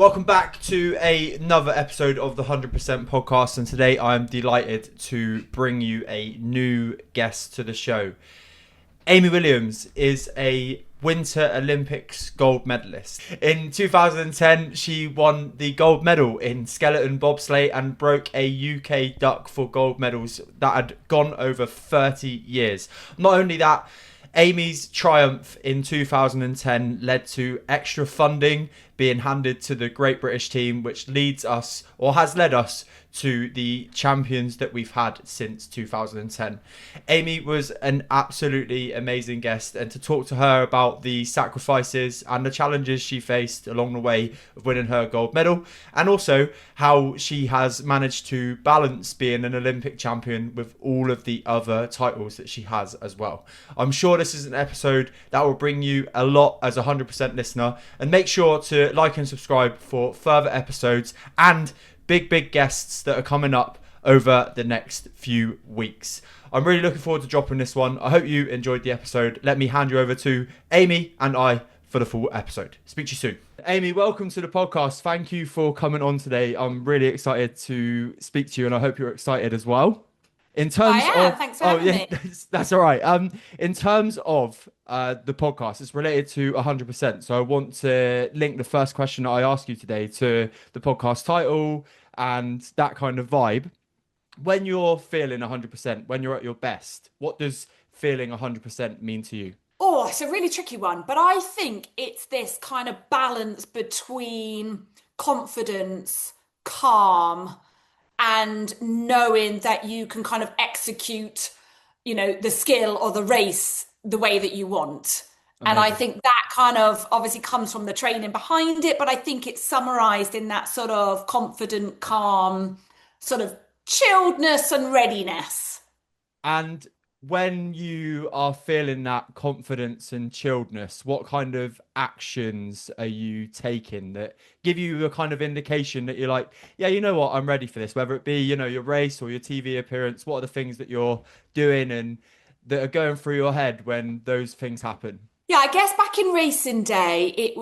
Welcome back to another episode of the 100% podcast, and today I'm delighted to bring you a new guest to the show. Amy Williams is a Winter Olympics gold medalist. In 2010, she won the gold medal in skeleton bobsleigh and broke a UK duck for gold medals that had gone over 30 years. Not only that, Amy's triumph in 2010 led to extra funding being handed to the Great British team, which leads us, or has led us, to the champions that we've had since 2010. Amy was an absolutely amazing guest, and to talk to her about the sacrifices and the challenges she faced along the way of winning her gold medal, and also how she has managed to balance being an Olympic champion with all of the other titles that she has as well. I'm sure this is an episode that will bring you a lot as a 100% listener, and make sure to like and subscribe for further episodes and big guests that are coming up over the next few weeks. I'm really looking forward to dropping this one. I hope you enjoyed the episode. Let me hand you over to Amy and I for the full episode. Speak to you soon. Amy, welcome to the podcast. Thank you for coming on today. I'm really excited to speak to you, and I hope you're excited as well. In terms of, Thanks for having me. that's all right. In terms of the podcast, it's related to 100%. So I want to link the first question that I ask you today to the podcast title and that kind of vibe. When you're feeling 100%, when you're at your best, what does feeling 100% mean to you? Oh, it's a really tricky one, but I think it's this kind of balance between confidence, calm, and knowing that you can kind of execute, the skill or the race the way that you want. And I Amazing. think that kind of obviously comes from the training behind it, but I think it's summarized in that sort of confident, calm, sort of chilledness and readiness. And when you are feeling that confidence and chilledness, what kind of actions are you taking that give you a kind of indication that you're like, yeah, you know what, I'm ready for this, whether it be, your race or your TV appearance? What are the things that you're doing and that are going through your head when those things happen? Yeah, I guess back in racing day,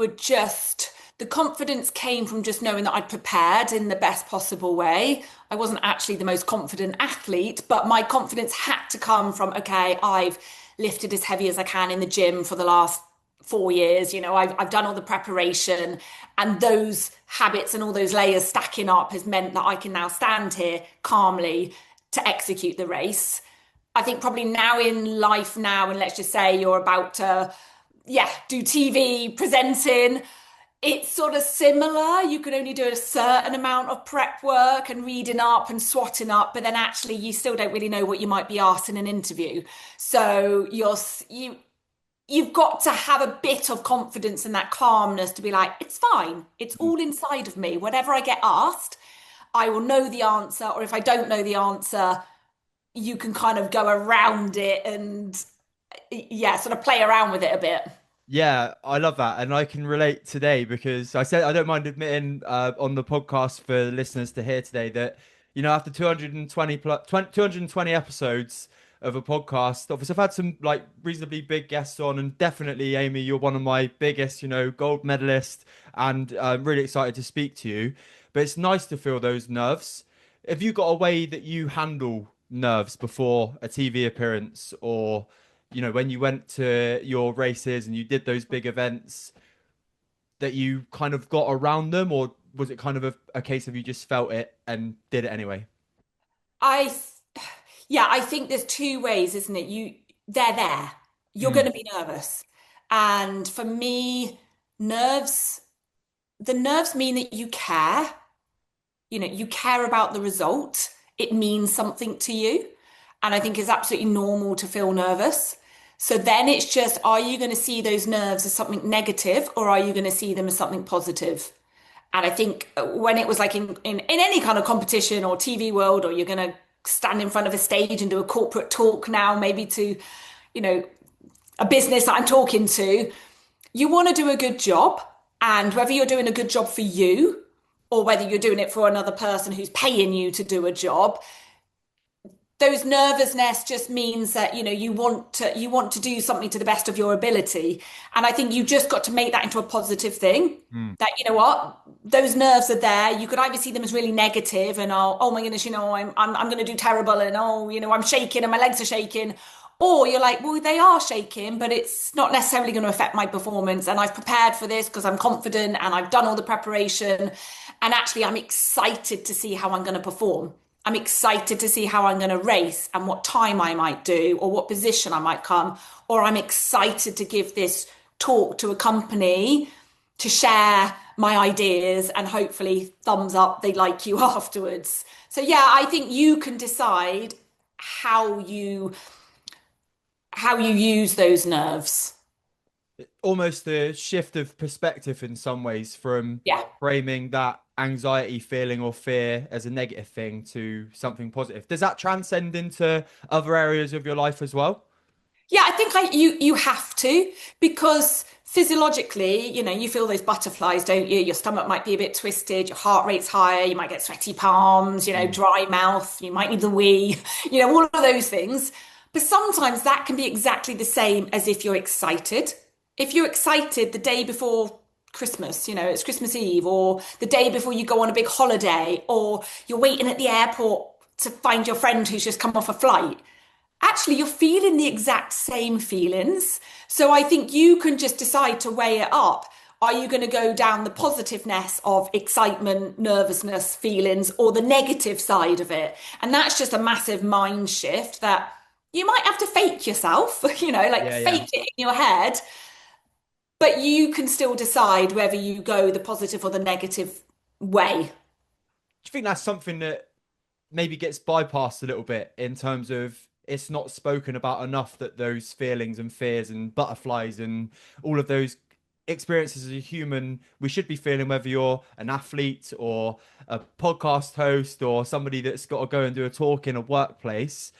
the confidence came from just knowing that I'd prepared in the best possible way. I wasn't actually the most confident athlete, but my confidence had to come from, okay, I've lifted as heavy as I can in the gym for the last 4 years. I've done all the preparation, and those habits and all those layers stacking up has meant that I can now stand here calmly to execute the race. I think probably now in life now, and let's just say you're about to, do TV, presenting, it's sort of similar. You can only do a certain amount of prep work and reading up and swatting up, but then actually you still don't really know what you might be asked in an interview. So you've got to have a bit of confidence and that calmness to be like, it's fine. It's all inside of me. Whatever I get asked, I will know the answer. Or if I don't know the answer, you can kind of go around it and sort of play around with it a bit. Yeah, I love that. And I can relate today because I said I don't mind admitting on the podcast for listeners to hear today that, after 220 episodes of a podcast, obviously I've had some like reasonably big guests on, and definitely, Amy, you're one of my biggest, gold medalist, and I'm really excited to speak to you. But it's nice to feel those nerves. Have you got a way that you handle nerves before a TV appearance, or when you went to your races and you did those big events, that you kind of got around them, or was it kind of a case of you just felt it and did it anyway? I, I think there's two ways, isn't it? They're there. You're going Mm, to be nervous. And for me, nerves, the nerves mean that you care. You care about the result. It means something to you. And I think it's absolutely normal to feel nervous. So then it's just, are you going to see those nerves as something negative, or are you going to see them as something positive? And I think when it was like in any kind of competition or TV world, or you're going to stand in front of a stage and do a corporate talk now, maybe to, you know, a business that I'm talking to, you want to do a good job. And whether you're doing a good job for you or whether you're doing it for another person who's paying you to do a job, those nervousness just means that you want to do something to the best of your ability, and I think you just got to make that into a positive thing. Mm. That, you know what, those nerves are there. You could either see them as really negative and, oh my goodness, I'm going to do terrible, and, I'm shaking and my legs are shaking. Or you're like, well, they are shaking, but it's not necessarily going to affect my performance, and I've prepared for this because I'm confident and I've done all the preparation, and actually I'm excited to see how I'm going to perform. I'm excited to see how I'm going to race and what time I might do or what position I might come. Or I'm excited to give this talk to a company to share my ideas, and hopefully thumbs up, they like you afterwards. So yeah, I think you can decide how you how you use those nerves. Almost a shift of perspective in some ways from Yeah. framing that anxiety feeling or fear as a negative thing to something positive. Does that transcend into other areas of your life as well? Yeah, I think you have to, because physiologically, you feel those butterflies, don't you? Your stomach might be a bit twisted, your heart rate's higher, you might get sweaty palms, Mm. dry mouth, you might need the wee, all of those things. But sometimes that can be exactly the same as if you're excited. If you're excited the day before Christmas, it's Christmas Eve, or the day before you go on a big holiday, or you're waiting at the airport to find your friend who's just come off a flight, actually you're feeling the exact same feelings. So I think you can just decide to weigh it up. Are you going to go down the positiveness of excitement, nervousness, feelings, or the negative side of it? And that's just a massive mind shift that you might have to fake yourself, like Yeah, yeah. fake it in your head, but you can still decide whether you go the positive or the negative way. Do you think that's something that maybe gets bypassed a little bit in terms of it's not spoken about enough that those feelings and fears and butterflies and all of those experiences as a human we should be feeling, whether you're an athlete or a podcast host or somebody that's got to go and do a talk in a workplace,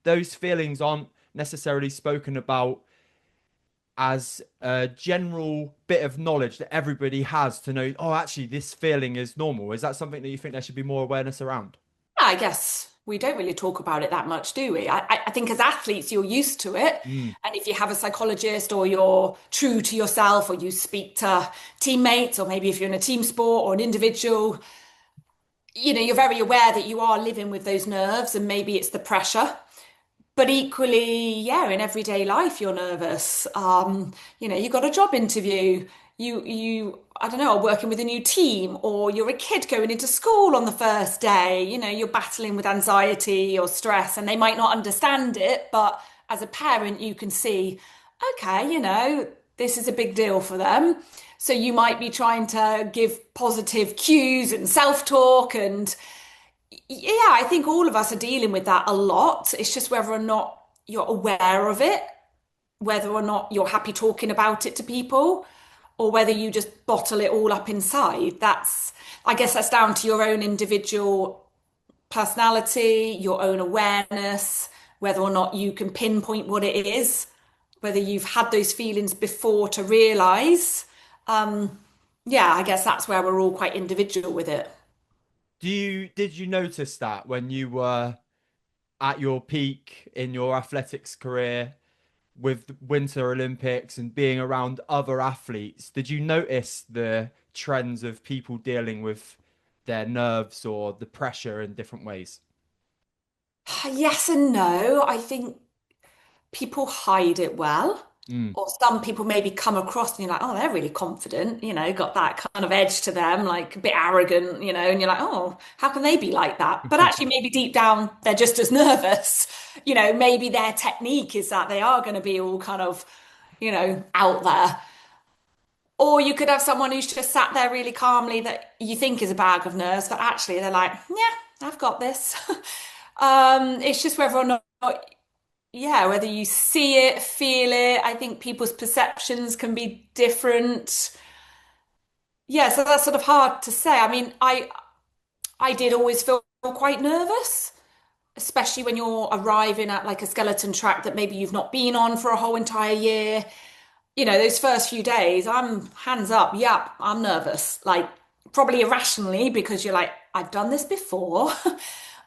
those feelings aren't necessarily spoken about as a general bit of knowledge that everybody has to know, oh, actually this feeling is normal. Is that something that you think there should be more awareness around? I guess we don't really talk about it that much, do we? I think as athletes, you're used to it. Mm. And if you have a psychologist, or you're true to yourself, or you speak to teammates, or maybe if you're in a team sport or an individual, you're very aware that you are living with those nerves, and maybe it's the pressure. But equally, yeah, in everyday life, you're nervous. You got a job interview. I don't know, are working with a new team, or you're a kid going into school on the first day. You're battling with anxiety or stress, and they might not understand it. But as a parent, you can see, okay, this is a big deal for them. So you might be trying to give positive cues and self-talk, and yeah, I think all of us are dealing with that a lot. It's just whether or not you're aware of it, whether or not you're happy talking about it to people, or whether you just bottle it all up inside. I guess that's down to your own individual personality, your own awareness, whether or not you can pinpoint what it is, whether you've had those feelings before to realize. Yeah, I guess that's where we're all quite individual with it. Did you notice that when you were at your peak in your athletics career with the Winter Olympics and being around other athletes? Did you notice the trends of people dealing with their nerves or the pressure in different ways? Yes and no. I think people hide it well. Mm. Or some people maybe come across and you're like, oh, they're really confident, got that kind of edge to them, like a bit arrogant, and you're like, oh, how can they be like that? But actually, maybe deep down, they're just as nervous. Maybe their technique is that they are going to be all kind of, out there. Or you could have someone who's just sat there really calmly that you think is a bag of nerves, but actually they're like, yeah, I've got this. It's just whether or not, yeah, whether you see it, feel it. I think people's perceptions can be different. Yeah, so that's sort of hard to say. I mean, I did always feel quite nervous, especially when you're arriving at like a skeleton track that maybe you've not been on for a whole entire year. Those first few days, I'm hands up. Yep, I'm nervous. Like, probably irrationally, because you're like, I've done this before.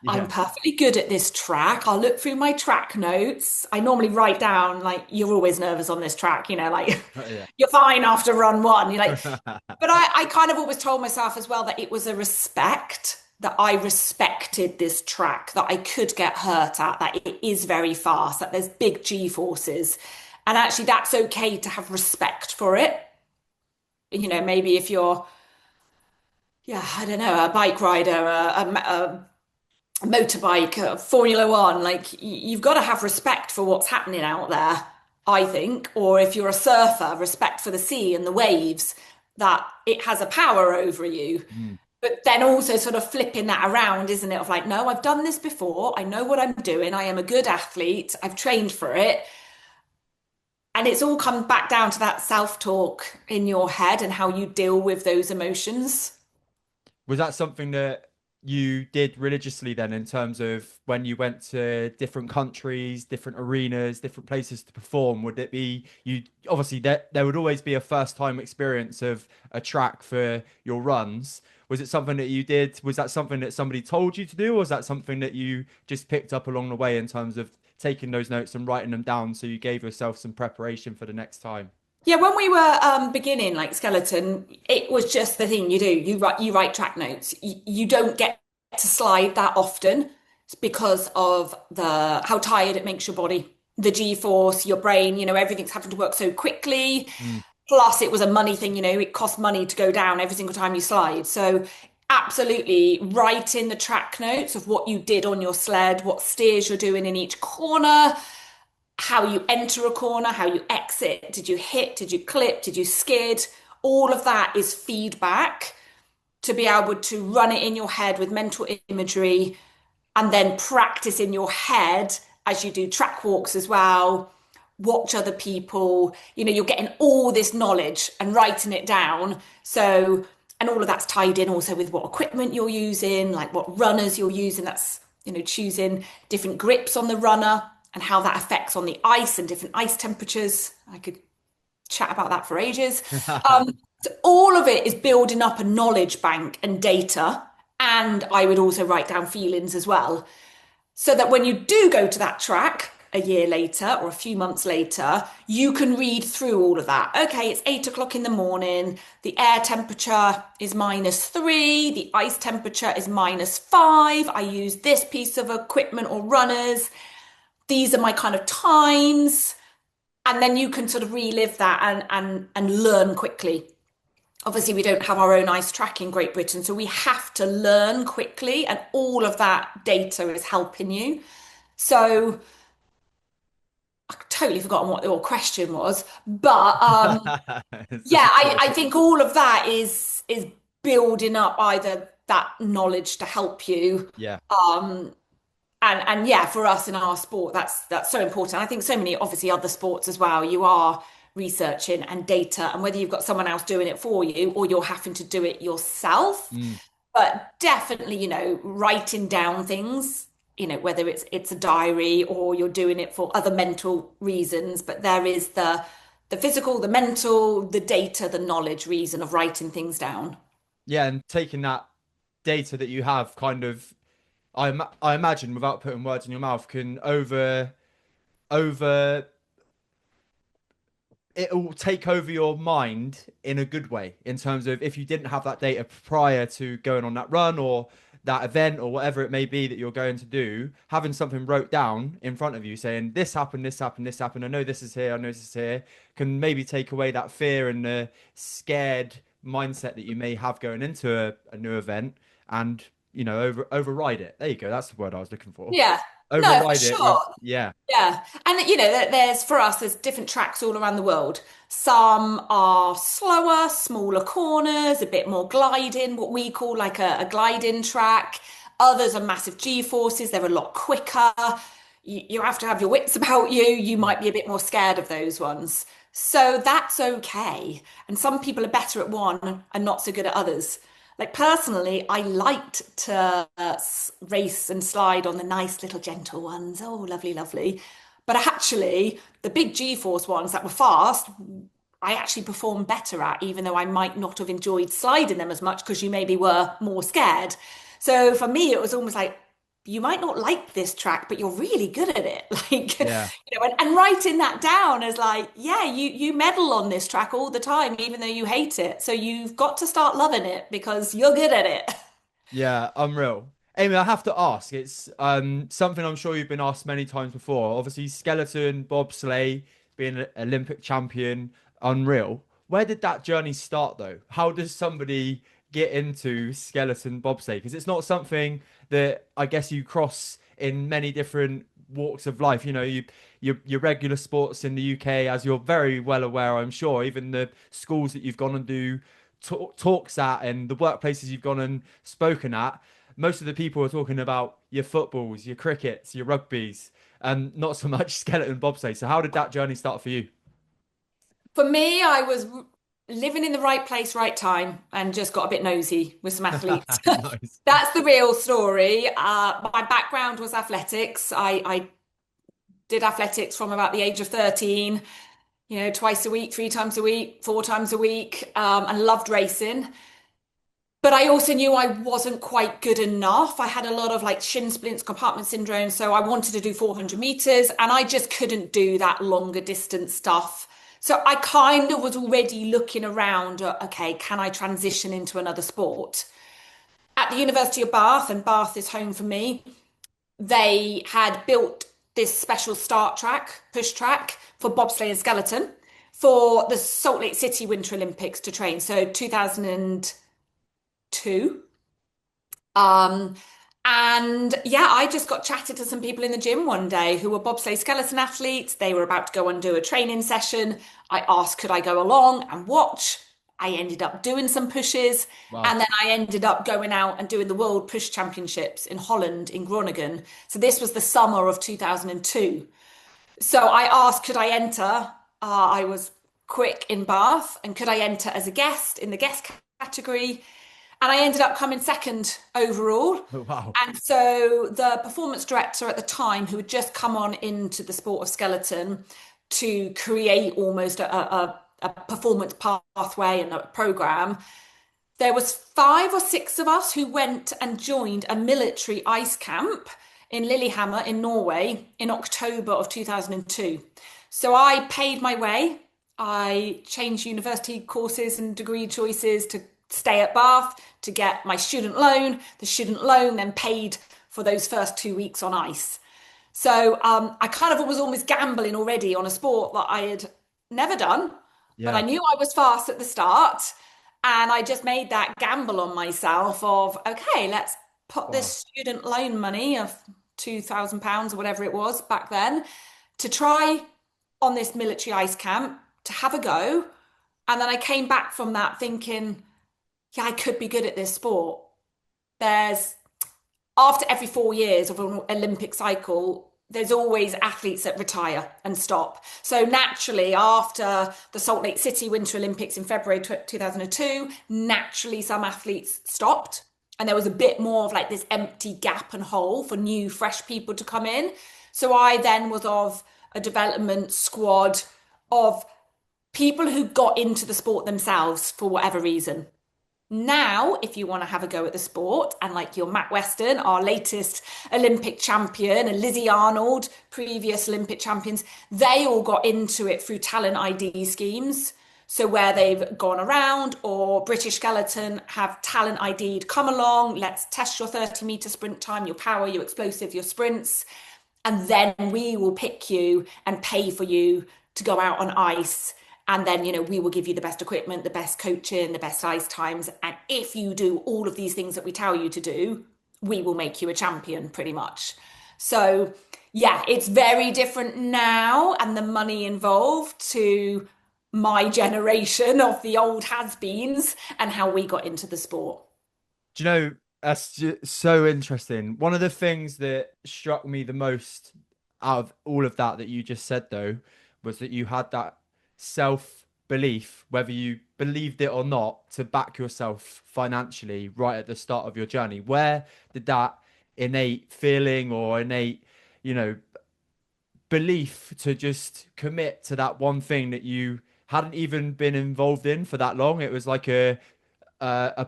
I'm Yeah. perfectly good at this track. I'll look through my track notes. I normally write down, like, you're always nervous on this track, like Yeah. you're fine after run one. You're like, but I kind of always told myself as well that it was a respect, that I respected this track, that I could get hurt at, that it is very fast, that there's big G forces. And actually, that's okay to have respect for it. Maybe if you're, yeah, I don't know, a bike rider, a motorbike, Formula One, like you've got to have respect for what's happening out there, I think. Or if you're a surfer, respect for the sea and the waves, that it has a power over you. Mm. But then also sort of flipping that around, isn't it? Of like, no, I've done this before. I know what I'm doing. I am a good athlete. I've trained for it. And it's all come back down to that self-talk in your head and how you deal with those emotions. Was that something that you did religiously then, in terms of when you went to different countries, different arenas, different places to perform? Would it be you? Obviously, there would always be a first time experience of a track for your runs. Was it something that you did? Was that something that somebody told you to do, or was that something that you just picked up along the way in terms of taking those notes and writing them down so you gave yourself some preparation for the next time? Yeah, when we were beginning, like skeleton, it was just the thing you do. You write track notes. You don't get to slide that often. It's because of the how tired it makes your body, the G-force, your brain. Everything's having to work so quickly. Mm. Plus, it was a money thing. It costs money to go down every single time you slide. So, absolutely, write in the track notes of what you did on your sled, what steers you're doing in each corner, how you enter a corner, how you exit. Did you hit? Did you clip? Did you skid? All of that is feedback to be able to run it in your head with mental imagery and then practice in your head as you do track walks as well. Watch other people. You're getting all this knowledge and writing it down. So, and all of that's tied in also with what equipment you're using, like what runners you're using. That's, choosing different grips on the runner and how that affects on the ice and different ice temperatures. I could chat about that for ages. So all of it is building up a knowledge bank and data. And I would also write down feelings as well. So that when you do go to that track a year later or a few months later, you can read through all of that. Okay, it's 8 o'clock in the morning. The air temperature is -3. The ice temperature is -5. I use this piece of equipment or runners. These are my kind of times. And then you can sort of relive that and learn quickly. Obviously, we don't have our own ice track in Great Britain, so we have to learn quickly, and all of that data is helping you. So I've totally forgotten what your question was, but It's yeah, okay. I think all of that is building up either that knowledge to help you, Yeah. um, and yeah, for us in our sport, that's so important. I think so many obviously other sports as well. You are researching and data, and whether you've got someone else doing it for you or you're having to do it yourself. Mm. But definitely, writing down things, whether it's a diary or you're doing it for other mental reasons. But there is the physical, the mental, the data, the knowledge reason of writing things down. Yeah, and taking that data that you have, kind of, I imagine, without putting words in your mouth, can over it will take over your mind in a good way, in terms of if you didn't have that data prior to going on that run or that event or whatever it may be that you're going to do, having something wrote down in front of you saying this happened, this happened, this happened, I know this is here, I know this is here, can maybe take away that fear and the scared mindset that you may have going into a new event, and override it. There you go, that's the word I was looking for. Yeah. No, for Override it with, sure. yeah. Yeah. And there's for us, there's different tracks all around the world. Some are slower, smaller corners, a bit more gliding, what we call like a gliding track. Others are massive G-forces, they're a lot quicker. You have to have your wits about you. You might be a bit more scared of those ones. So that's okay. And some people are better at one and not so good at others. Like personally, I liked to race and slide on the nice little gentle ones. Oh, lovely, lovely. But actually, the big G-force ones that were fast, I actually performed better at, even though I might not have enjoyed sliding them as much because you maybe were more scared. So for me, it was almost like you might not like this track, but you're really good at it. Like, Yeah. and writing that down as like, yeah, you medal on this track all the time, even though you hate it. So you've got to start loving it because you're good at it. Yeah, unreal. Amy, I have to ask. It's something I'm sure you've been asked many times before. Obviously, skeleton, bobsleigh, being an Olympic champion, unreal. Where did that journey start though? How does somebody get into skeleton bobsleigh? Because it's not something that I guess you cross in many different walks of life. You know, your regular sports in the UK, as you're very well aware, I'm sure, even the schools that you've gone and do talks at and the workplaces you've gone and spoken at, most of the people are talking about your footballs, your crickets, your rugbies, and not so much skeleton bobsleigh. So how did that journey start for you? For me, I was living in the right place, right time, and just got a bit nosy with some athletes. Nice. That's the real story. My background was athletics. I did athletics from about the age of 13, twice a week, 3 times a week, 4 times a week, and loved racing. But I also knew I wasn't quite good enough. I had a lot of like shin splints, compartment syndrome. So I wanted to do 400 meters and I just couldn't do that longer distance stuff. So I kind of was already looking around, okay, can I transition into another sport? At the University of Bath, and Bath is home for me, they had built this special start track, push track for bobsleigh and skeleton for the Salt Lake City Winter Olympics to train. So 2002. Um, and yeah, I just got chatted to some people in the gym one day who were bobsleigh skeleton athletes. They were about to go and do a training session. I asked, could I go along and watch? I ended up doing some pushes, Wow. and then I ended up going out and doing the World Push Championships in Holland, in Groningen. So this was the summer of 2002. So I asked, could I enter? I was quick in Bath, and could I enter as a guest in the guest category? And I ended up coming second overall. Wow. And so the performance director at the time, who had just come on into the sport of skeleton to create almost a performance pathway and a program, there was 5 or 6 of us who went and joined a military ice camp in Lillehammer in Norway in October of 2002. So I paid my way. I changed university courses and degree choices to stay at Bath to get my student loan. The student loan then paid for those first 2 weeks on ice. So I kind of was almost gambling already on a sport that I had never done, but I Yeah. knew I was fast at the start. And I just made that gamble on myself of, okay, let's put this Wow. student loan money of £2,000 or whatever it was back then to try on this military ice camp to have a go. And then I came back from that thinking, yeah, I could be good at this sport. There's After every 4 years of an Olympic cycle, there's always athletes that retire and stop. So naturally, after the Salt Lake City Winter Olympics in February 2002, naturally some athletes stopped. And there was a bit more of like this empty gap and hole for new, fresh people to come in. So I then was of a development squad of people who got into the sport themselves for whatever reason. Now, if you want to have a go at the sport, and like your Matt Weston, our latest Olympic champion, and Lizzie Arnold, previous Olympic champions, they all got into it through talent ID schemes. So where they've gone around, or British Skeleton have talent ID'd, come along, let's test your 30-meter sprint time, your power, your explosive, your sprints, and then we will pick you and pay for you to go out on ice. And then, we will give you the best equipment, the best coaching, the best ice times. And if you do all of these things that we tell you to do, we will make you a champion pretty much. So, yeah, it's very different now, and the money involved to my generation of the old has-beens and how we got into the sport. Do you know, that's just so interesting. One of the things that struck me the most out of all of that you just said, though, was that you had that self belief, whether you believed it or not, to back yourself financially right at the start of your journey. Where did that innate feeling or innate, you know, belief to just commit to that one thing that you hadn't even been involved in for that long? It was like a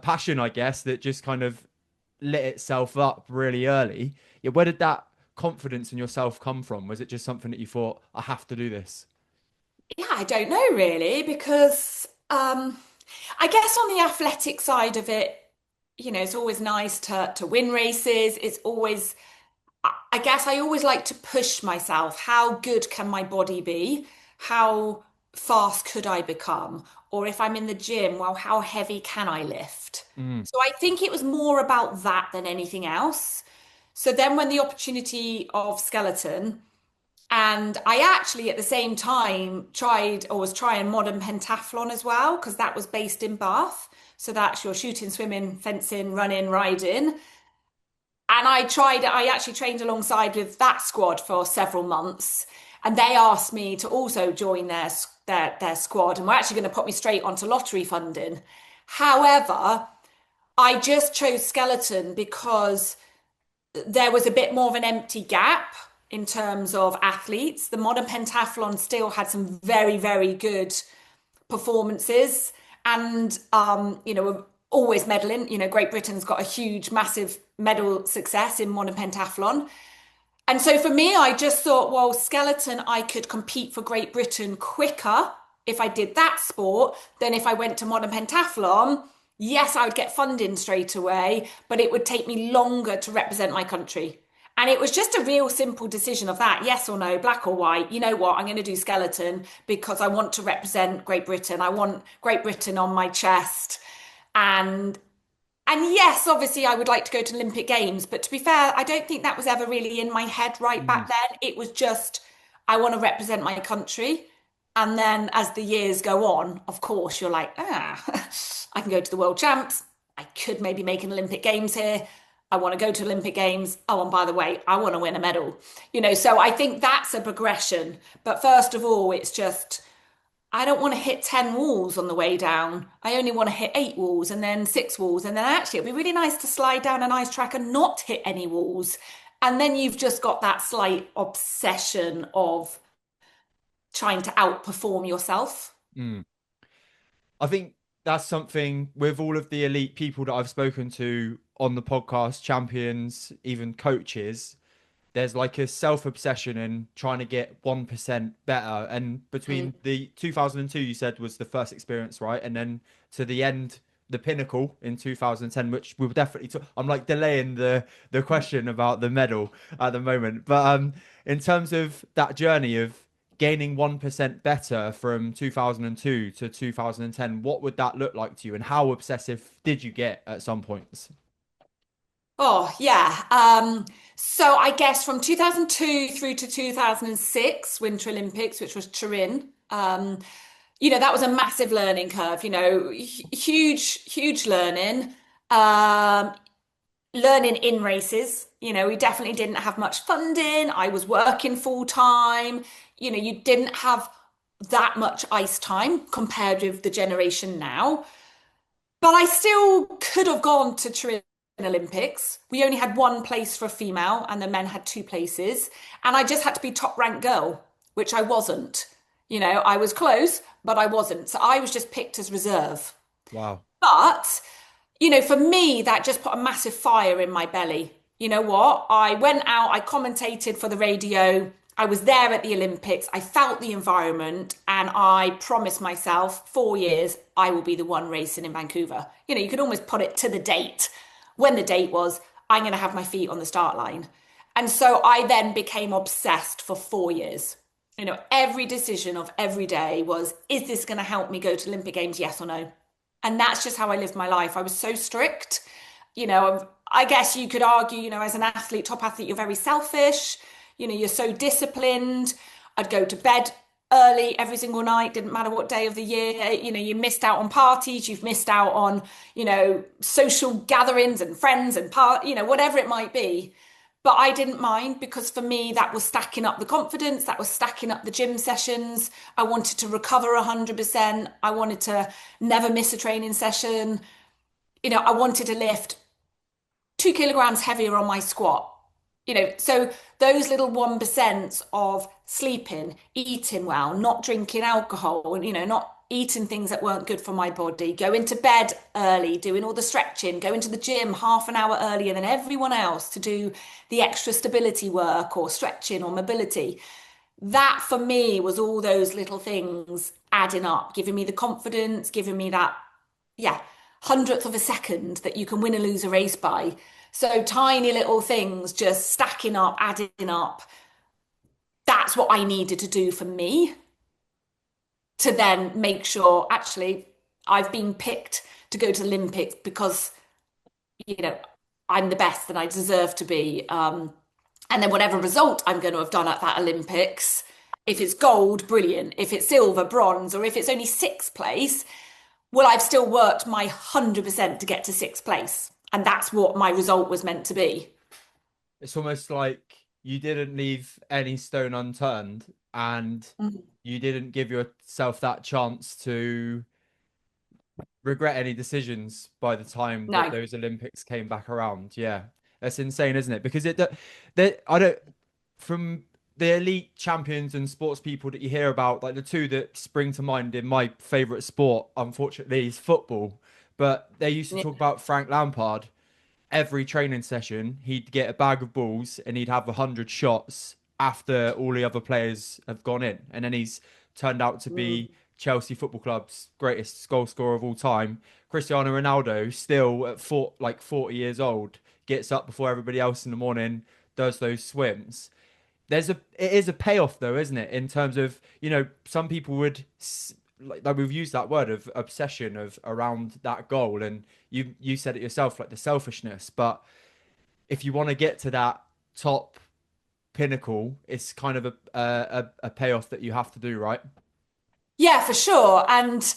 passion, I guess, that just kind of lit itself up really early. Yeah, where did that confidence in yourself come from? Was it just something that you thought, I have to do this? Yeah, I don't know really, because I guess on the athletic side of it, it's always nice to win races. It's always, I guess I always like to push myself. How good can my body be? How fast could I become? Or if I'm in the gym, well, how heavy can I lift? Mm, So I think it was more about that than anything else. So then when the opportunity of skeleton, and I actually at the same time tried or was trying modern pentathlon as well, because that was based in Bath. So that's your shooting, swimming, fencing, running, riding. And I actually trained alongside with that squad for several months. And they asked me to also join their squad. And we're actually going to put me straight onto lottery funding. However, I just chose skeleton because there was a bit more of an empty gap in terms of athletes. The modern pentathlon still had some very, very good performances, and always medaling. Great Britain's got a huge, massive medal success in modern pentathlon. And so for me, I just thought, well, skeleton, I could compete for Great Britain quicker if I did that sport than if I went to modern pentathlon. Yes, I would get funding straight away, but it would take me longer to represent my country. And it was just a real simple decision of that, yes or no, black or white. You know what? I'm going to do skeleton because I want to represent Great Britain. I want Great Britain on my chest. And and yes, obviously, I would like to go to Olympic Games, but to be fair, I don't think that was ever really in my head right mm, back then. It was just, I want to represent my country. And then as the years go on, of course, you're like, I can go to the World Champs. I could maybe make an Olympic Games here. I want to go to Olympic Games. Oh, and by the way, I want to win a medal. So I think that's a progression. But first of all, it's just, I don't want to hit 10 walls on the way down. I only want to hit 8 walls and then 6 walls. And then actually, it'd be really nice to slide down an ice track and not hit any walls. And then you've just got that slight obsession of trying to outperform yourself. mm. I think that's something with all of the elite people that I've spoken to on the podcast, champions, even coaches. There's like a self obsession in trying to get 1% better. And Mm. between the 2002, you said was the first experience, right? And then to the end, the pinnacle in 2010, which we'll definitely talk. I'm like delaying the question about the medal at the moment. But in terms of that journey of gaining 1% better from 2002 to 2010, what would that look like to you? And how obsessive did you get at some points? Oh, yeah. So I guess from 2002 through to 2006 Winter Olympics, which was Turin, that was a massive learning curve, huge, huge learning. Um, Learning in races. We definitely didn't have much funding. I was working full time. You didn't have that much ice time compared with the generation now. But I still could have gone to Turin Olympics. We only had one place for a female, and the men had two places. And I just had to be top ranked girl, which I wasn't. I was close, but I wasn't. So I was just picked as reserve. Wow. But for me, that just put a massive fire in my belly. You know what? I went out, I commentated for the radio. I was there at the Olympics. I felt the environment, and I promised myself 4 years, I will be the one racing in Vancouver. You could almost put it to the date. When the date was, I'm going to have my feet on the start line. And so I then became obsessed for 4 years. Every decision of every day was, is this going to help me go to Olympic Games? Yes or no? And that's just how I lived my life. I was so strict. I guess you could argue, as an athlete, top athlete, you're very selfish. You're so disciplined. I'd go to bed early every single night, didn't matter what day of the year. You missed out on parties, you've missed out on, social gatherings and friends and whatever it might be. But I didn't mind, because for me, that was stacking up the confidence, that was stacking up the gym sessions. I wanted to recover 100%. I wanted to never miss a training session. I wanted to lift 2 kilograms heavier on my squat. So those little 1% of sleeping, eating well, not drinking alcohol, and, not eating things that weren't good for my body, going to bed early, doing all the stretching, going to the gym half an hour earlier than everyone else to do the extra stability work or stretching or mobility. That for me was all those little things adding up, giving me the confidence, giving me that, yeah, hundredth of a second that you can win and lose a race by. So tiny little things just stacking up, adding up. That's what I needed to do for me to then make sure actually I've been picked to go to the Olympics because, you know, I'm the best and I deserve to be. And then whatever result I'm going to have done at that Olympics, if it's gold, brilliant. If it's silver, bronze, or if it's only sixth place, well, I've still worked my 100% to get to sixth place. And that's what my result was meant to be. It's almost like you didn't leave any stone unturned and Mhm. you didn't give yourself that chance to regret any decisions by the time that No. those Olympics came back around. Yeah, that's insane, isn't it? Because that I don't from the elite champions and sports people that you hear about, like the two that spring to mind in my favorite sport, unfortunately, is football. But they used to Yeah. talk about Frank Lampard. Every training session, he'd get a bag of balls and he'd have 100 shots after all the other players have gone in, and then he's turned out to Mm. be Chelsea Football Club's greatest goal scorer of all time. Cristiano Ronaldo, still at 40 years old, gets up before everybody else in the morning, does those swims. It is a payoff though, isn't it? In terms of, some people would like we've used that word of obsession of around that goal, and you said it yourself, like the selfishness. But if you want to get to that top pinnacle, it's kind of a payoff that you have to do, right? Yeah, for sure. And,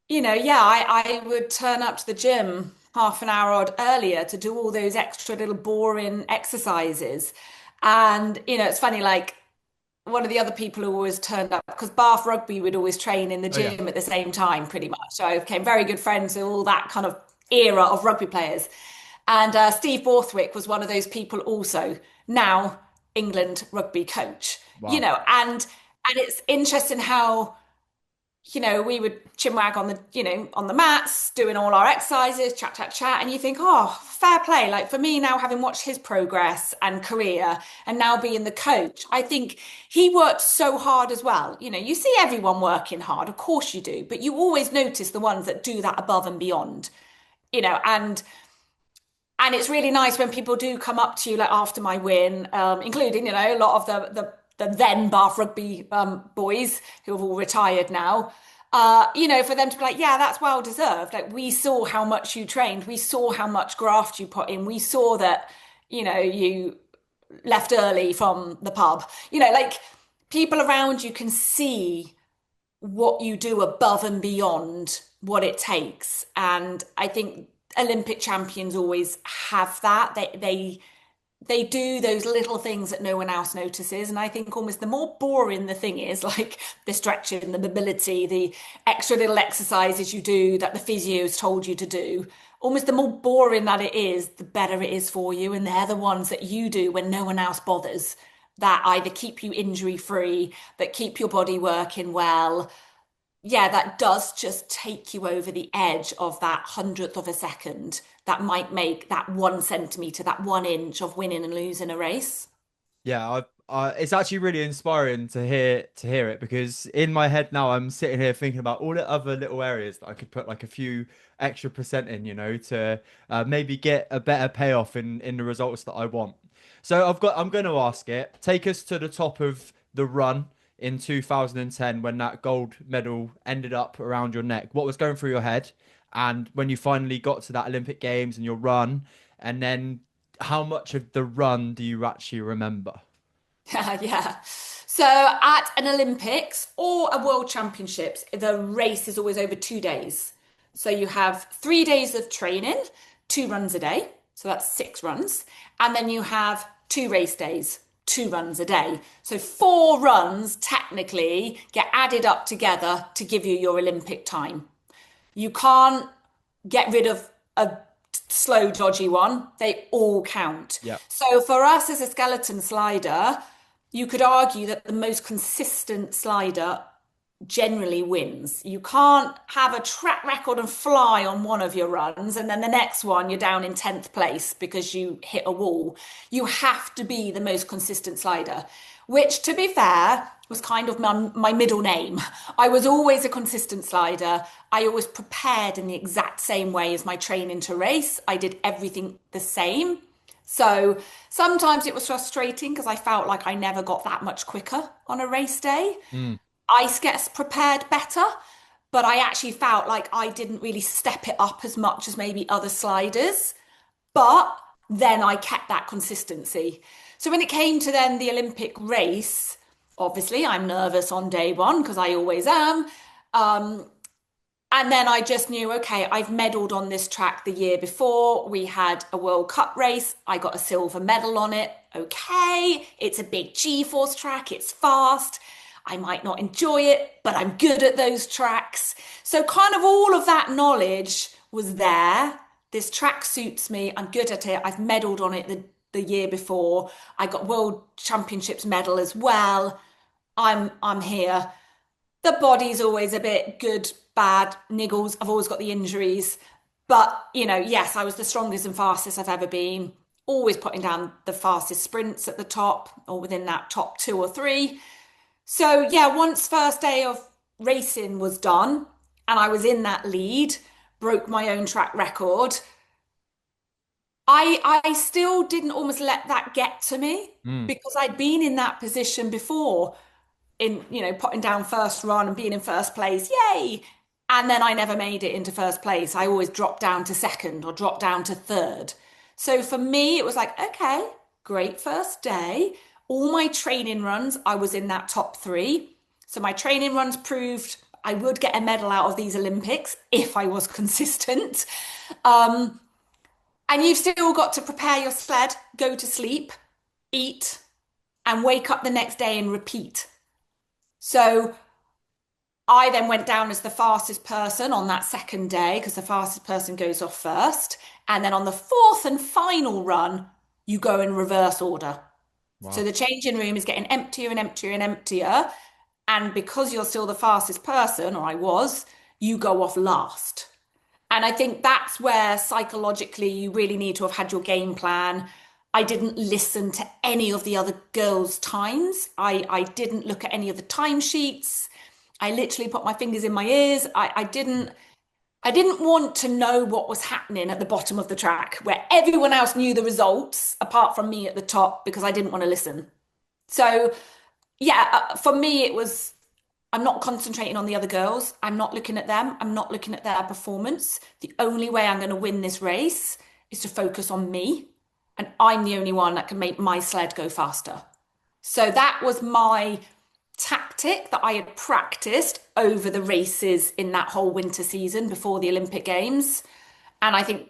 yeah, I would turn up to the gym half an hour odd earlier to do all those extra little boring exercises. And, it's funny, like one of the other people who always turned up, because Bath Rugby would always train in the Oh yeah. gym at the same time, pretty much. So I became very good friends with all that kind of era of rugby players. And Steve Borthwick was one of those people also, now England rugby coach, Wow. and it's interesting how we would chinwag on the mats, doing all our exercises, chat, chat, chat. And you think, oh, fair play. Like for me now, having watched his progress and career and now being the coach, I think he worked so hard as well. You see everyone working hard, of course you do, but you always notice the ones that do that above and beyond, and it's really nice when people do come up to you like after my win, including a lot of the then Bath Rugby boys who have all retired now. For them to be like, yeah, that's well deserved. Like we saw how much you trained, we saw how much graft you put in, we saw that you left early from the pub. Like people around you can see what you do above and beyond what it takes. And I think Olympic champions always have that. They do those little things that no one else notices. And I think almost the more boring the thing is, like the stretching, the mobility, the extra little exercises you do that the physio's told you to do, almost the more boring that it is, the better it is for you. And they're the ones that you do when no one else bothers, that either keep you injury free, that keep your body working well. Yeah, that does just take you over the edge of that hundredth of a second that might make that 1 centimeter, that 1 inch of winning and losing a race. Yeah, it's actually really inspiring to hear it, because in my head now I'm sitting here thinking about all the other little areas that I could put like a few extra percent in, to maybe get a better payoff in the results that I want. So I'm going to ask it. Take us to the top of the run in 2010 when that gold medal ended up around your neck. What was going through your head? And when you finally got to that Olympic Games and your run, and then how much of the run do you actually remember? Yeah. So at an Olympics or a World Championships, the race is always over 2 days. So you have 3 days of training, 2 runs a day. So that's 6 runs. And then you have 2 race days, 2 runs a day. So 4 runs technically get added up together to give you your Olympic time. You can't get rid of a slow, dodgy one. They all count. Yeah. So for us as a skeleton slider, you could argue that the most consistent slider generally wins. You can't have a track record and fly on one of your runs, and then the next one you're down in 10th place because you hit a wall. You have to be the most consistent slider, which, to be fair, was kind of my middle name. I was always a consistent slider. I always prepared in the exact same way as my training to race. I did everything the same. So sometimes it was frustrating because I felt like I never got that much quicker on a race day. Mm. Ice gets prepared better, but I actually felt like I didn't really step it up as much as maybe other sliders. But then I kept that consistency. So when it came to then the Olympic race, obviously I'm nervous on day one because I always am. Um, and then I just knew, okay, I've medaled on this track the year before. We had a World Cup race. I got a silver medal on it. Okay, it's a big G-force track. It's fast. I might not enjoy it, but I'm good at those tracks. So kind of all of that knowledge was there. This track suits me. I'm good at it. I've medaled on it the year before. I got World Championships medal as well. I'm here. The body's always a bit good, bad, niggles. I've always got the injuries. But, yes, I was the strongest and fastest I've ever been. Always putting down the fastest sprints at the top or within that top two or three. So, yeah, once first day of racing was done and I was in that lead, broke my own track record, I still didn't almost let that get to me Mm. because I'd been in that position before in, putting down first run and being in first place. Yay! And then I never made it into first place. I always dropped down to second or dropped down to third. So for me, it was like, okay, great first day. All my training runs, I was in that top three. So my training runs proved I would get a medal out of these Olympics if I was consistent. Um, and you've still got to prepare your sled, go to sleep, eat, and wake up the next day and repeat. So I then went down as the fastest person on that second day because the fastest person goes off first. And then on the fourth and final run, you go in reverse order. So Wow. the changing room is getting emptier and emptier and emptier. And because you're still the fastest person, or I was, you go off last. And I think that's where psychologically you really need to have had your game plan. I didn't listen to any of the other girls' times. I didn't look at any of the timesheets. I literally put my fingers in my ears. I didn't want to know what was happening at the bottom of the track where everyone else knew the results apart from me at the top because I didn't want to listen. So, yeah, for me, it was I'm not concentrating on the other girls. I'm not looking at them. I'm not looking at their performance. The only way I'm going to win this race is to focus on me. And I'm the only one that can make my sled go faster. So that was my tactic that I had practiced over the races in that whole winter season before the Olympic Games. And I think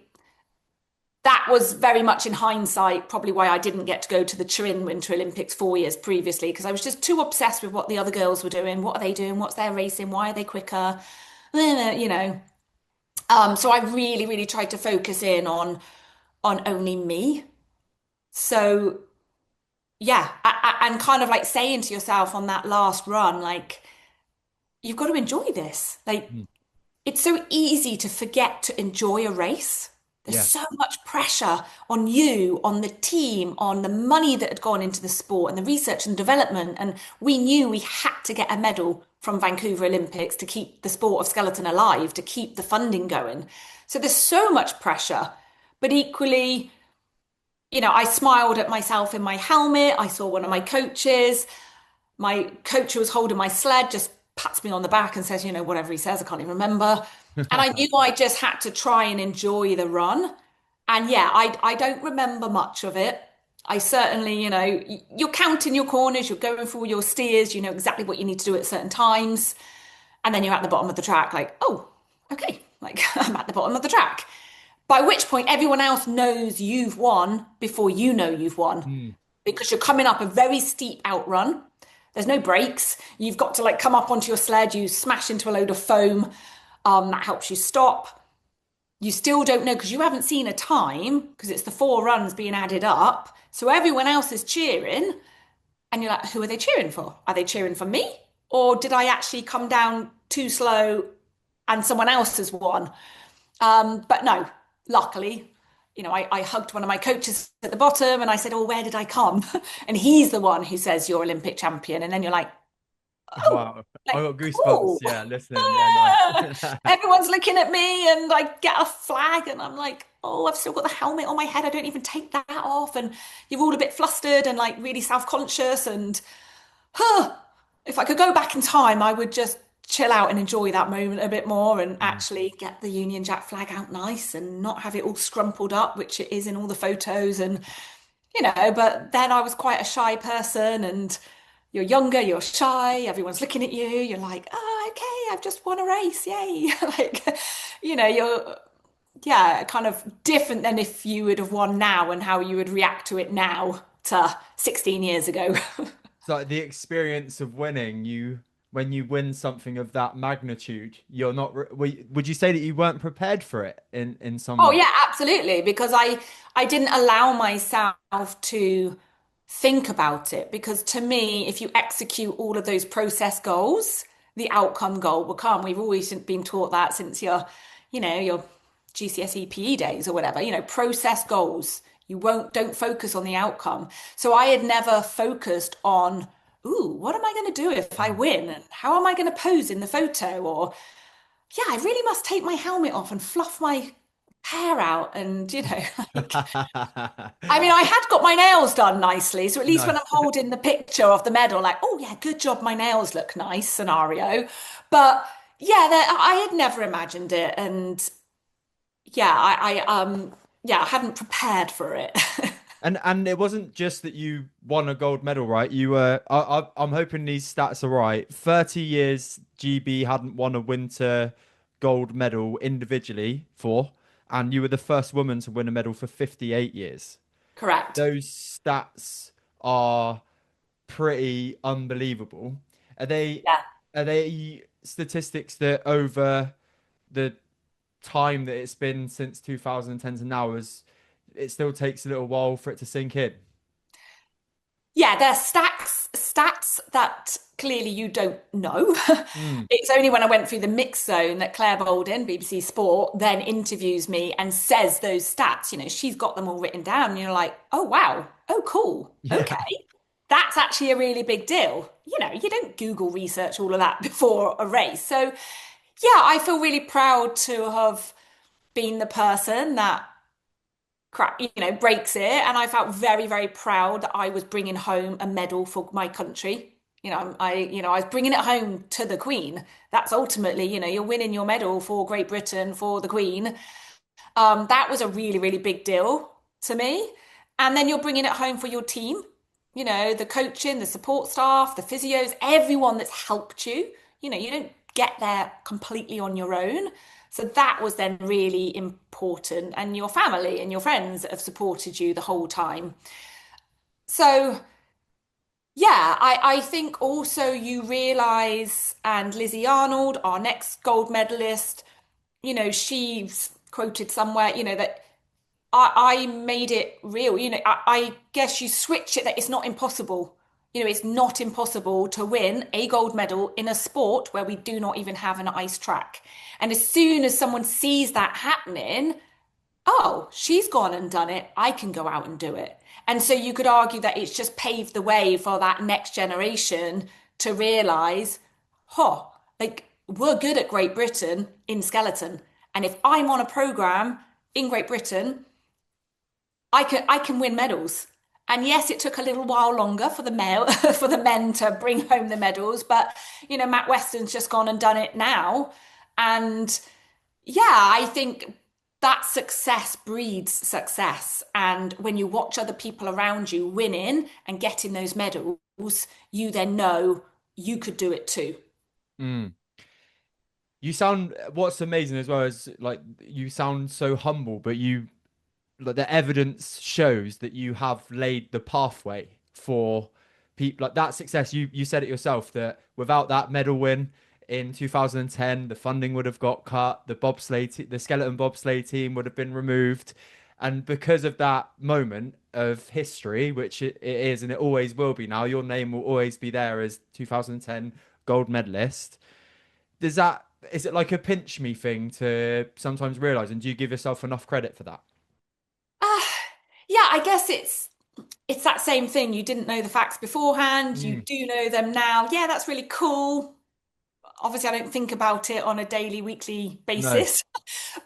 that was very much in hindsight, probably why I didn't get to go to the Turin Winter Olympics 4 years previously, because I was just too obsessed with what the other girls were doing. What are they doing? What's their racing? Why are they quicker? You know. So I really, really tried to focus in on only me. So yeah, and kind of like saying to yourself on that last run, like, you've got to enjoy this. Like, Mm. it's so easy to forget to enjoy a race. There's Yeah. so much pressure on you, on the team, on the money that had gone into the sport and the research and development. And we knew we had to get a medal from Vancouver Olympics to keep the sport of skeleton alive, to keep the funding going. So there's so much pressure. But equally, I smiled at myself in my helmet. I saw one of my coaches. My coach who was holding my sled just pats me on the back and says, whatever he says, I can't even remember. And I knew I just had to try and enjoy the run. And yeah, I don't remember much of it. I certainly, you're counting your corners, you're going through all your steers, you know exactly what you need to do at certain times. And then you're at the bottom of the track, like, oh, okay, like I'm at the bottom of the track. By which point everyone else knows you've won before you know you've won Mm. because you're coming up a very steep outrun. There's no brakes. You've got to like come up onto your sled, you smash into a load of foam. That helps you stop. You still don't know because you haven't seen a time because it's the 4 runs being added up. So everyone else is cheering, and you're like, who are they cheering for? Are they cheering for me? or did I actually come down too slow and someone else has won? But no, luckily, I hugged one of my coaches at the bottom and I said, "Oh, where did I come?" And he's the one who says you're Olympic champion. And then you're like, "Oh, Wow, I like got goosebumps. cool." Yeah, listening. Yeah, nice. Everyone's looking at me and I get a flag and I'm like, "Oh, I've still got the helmet on my head. I don't even take that off." And you're all a bit flustered and like really self-conscious and huh, if I could go back in time, I would just chill out and enjoy that moment a bit more and Mm. actually get the Union Jack flag out nice and not have it all scrumpled up, which it is in all the photos. And, but then I was quite a shy person and you're younger, you're shy, everyone's looking at you, you're like, oh, okay, I've just won a race, yay. Like, you're, yeah, kind of different than if you would have won now and how you would react to it now to 16 years ago. So the experience of winning, when you win something of that magnitude, you're not. Would you say that you weren't prepared for it in some Oh way? yeah, absolutely. Because I didn't allow myself to think about it. Because to me, if you execute all of those process goals, the outcome goal will come. We've always been taught that since your GCSE PE days or whatever. Process goals. You won't don't focus on the outcome. So I had never focused on, ooh, what am I going to do if I win? And how am I going to pose in the photo? Or yeah, I really must take my helmet off and fluff my hair out and like I mean I had got my nails done nicely, so at least when I'm Nice. holding the picture of the medal, like, oh yeah, good job, my nails look nice scenario. But yeah, I had never imagined it, and yeah, I hadn't prepared for it. And it wasn't just that you won a gold medal, right? You were. I'm hoping these stats are right. 30 years GB hadn't won a winter gold medal individually for, and you were the first woman to win a medal for 58 years. Correct. Those stats are pretty unbelievable. Are they Yeah. are they statistics that over the time that it's been since 2010 to now is it still takes a little while for it to sink in? Yeah, they're stats that clearly you don't know. Mm. It's only when I went through the mix zone that Claire Bolden, BBC Sport, then interviews me and says those stats. She's got them all written down. And you're like, oh, wow. Oh, cool. Yeah. Okay. That's actually a really big deal. You don't Google research all of that before a race. So, yeah, I feel really proud to have been the person that breaks it. And I felt very, very proud that I was bringing home a medal for my country. I was bringing it home to the Queen. That's ultimately, you're winning your medal for Great Britain, for the Queen. That was a really, really big deal to me. And then you're bringing it home for your team, the coaching, the support staff, the physios, everyone that's helped you. You don't get there completely on your own. So that was then really important. And your family and your friends that have supported you the whole time. So, yeah, I think also you realize, and Lizzie Arnold, our next gold medalist, she's quoted somewhere, that I made it real. I guess you switch it that it's not impossible. It's not impossible to win a gold medal in a sport where we do not even have an ice track. And as soon as someone sees that happening, oh, she's gone and done it. I can go out and do it. And so you could argue that it's just paved the way for that next generation to realize, huh, like we're good at Great Britain in skeleton. And if I'm on a program in Great Britain, I can win medals. And yes, it took a little while longer for the male for the men to bring home the medals, but Matt Weston's just gone and done it now. And yeah, I think that success breeds success. And when you watch other people around you winning and getting those medals, you then know you could do it too. Mm. You sound what's amazing as well is like you sound so humble, but you like the evidence shows that you have laid the pathway for people like that success. You said it yourself that without that medal win in 2010, the funding would have got cut, the skeleton bobsleigh team would have been removed, and because of that moment of history, which it is and it always will be now, your name will always be there as 2010 gold medalist. Does that is it like a pinch me thing to sometimes realize, and do you give yourself enough credit for that? Uh, yeah, I guess it's that same thing. You didn't know the facts beforehand. You Mm, do know them now. Yeah, that's really cool. Obviously, I don't think about it on a daily, weekly no. basis.